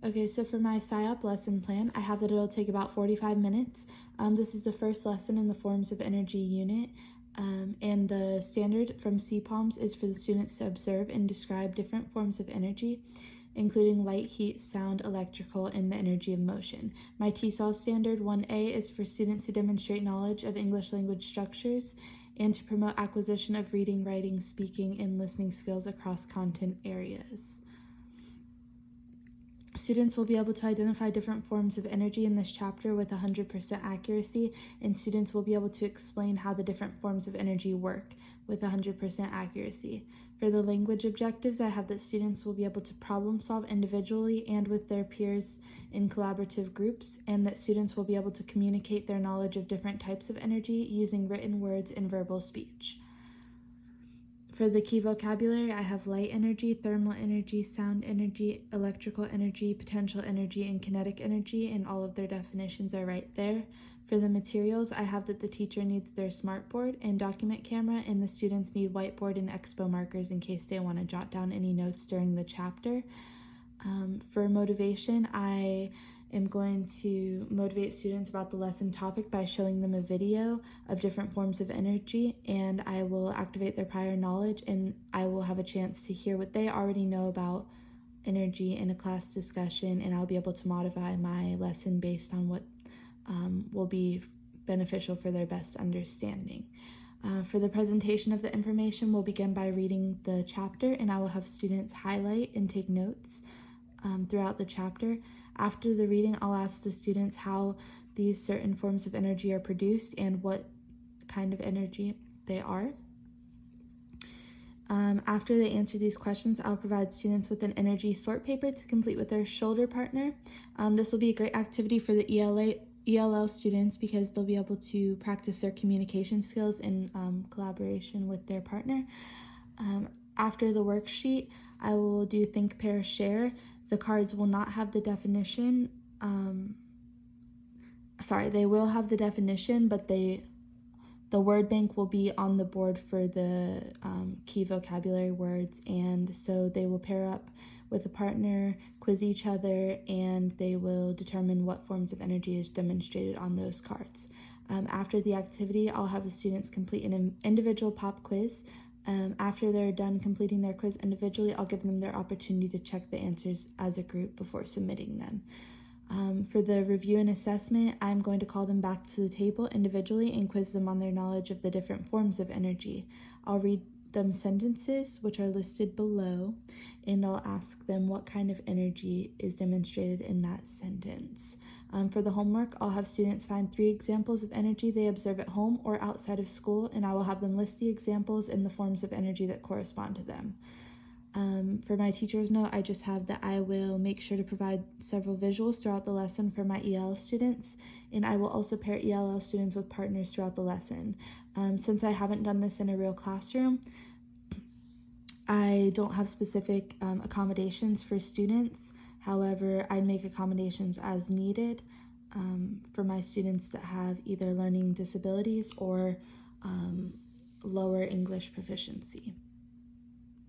Okay, so for my PSYOP lesson plan, I have that it'll take about 45 minutes. This is the first lesson in the Forms of Energy unit, and the standard from CPALMS is for the students to observe and describe different forms of energy, including light, heat, sound, electrical, and the energy of motion. My TESOL standard 1A is for students to demonstrate knowledge of English language structures and to promote acquisition of reading, writing, speaking, and listening skills across content areas. Students will be able to identify different forms of energy in this chapter with 100% accuracy, and students will be able to explain how the different forms of energy work with 100% accuracy. For the language objectives, I have that students will be able to problem solve individually and with their peers in collaborative groups, and that students will be able to communicate their knowledge of different types of energy using written words and verbal speech. For the key vocabulary, I have light energy, thermal energy, sound energy, electrical energy, potential energy, and kinetic energy, and all of their definitions are right there. For the materials, I have that the teacher needs their smartboard and document camera, and the students need whiteboard and expo markers in case they want to jot down any notes during the chapter. For motivation, I am going to motivate students about the lesson topic by showing them a video of different forms of energy, and I will activate their prior knowledge, and I will have a chance to hear what they already know about energy in a class discussion, and I'll be able to modify my lesson based on what will be beneficial for their best understanding. For the presentation of the information, we'll begin by reading the chapter, and I will have students highlight and take notes throughout the chapter. After the reading, I'll ask the students how these certain forms of energy are produced and what kind of energy they are. After they answer these questions, I'll provide students with an energy sort paper to complete with their shoulder partner. This will be a great activity for the ELL students because they'll be able to practice their communication skills in collaboration with their partner. After the worksheet, I will do think, pair, share. The cards will not have the definition. They will have the definition, but the word bank will be on the board for the key vocabulary words, and so they will pair up with a partner, quiz each other, and they will determine what forms of energy is demonstrated on those cards. After the activity, I'll have the students complete an individual pop quiz. After they're done completing their quiz individually, I'll give them their opportunity to check the answers as a group before submitting them. For the review and assessment, I'm going to call them back to the table individually and quiz them on their knowledge of the different forms of energy. I'll read them sentences, which are listed below, and I'll ask them what kind of energy is demonstrated in that sentence. For the homework, I'll have students find 3 examples of energy they observe at home or outside of school, and I will have them list the examples and the forms of energy that correspond to them. For my teacher's note, I just have that I will make sure to provide several visuals throughout the lesson for my EL students, and I will also pair ELL students with partners throughout the lesson. Since I haven't done this in a real classroom, I don't have specific accommodations for students. However, I'd make accommodations as needed for my students that have either learning disabilities or lower English proficiency.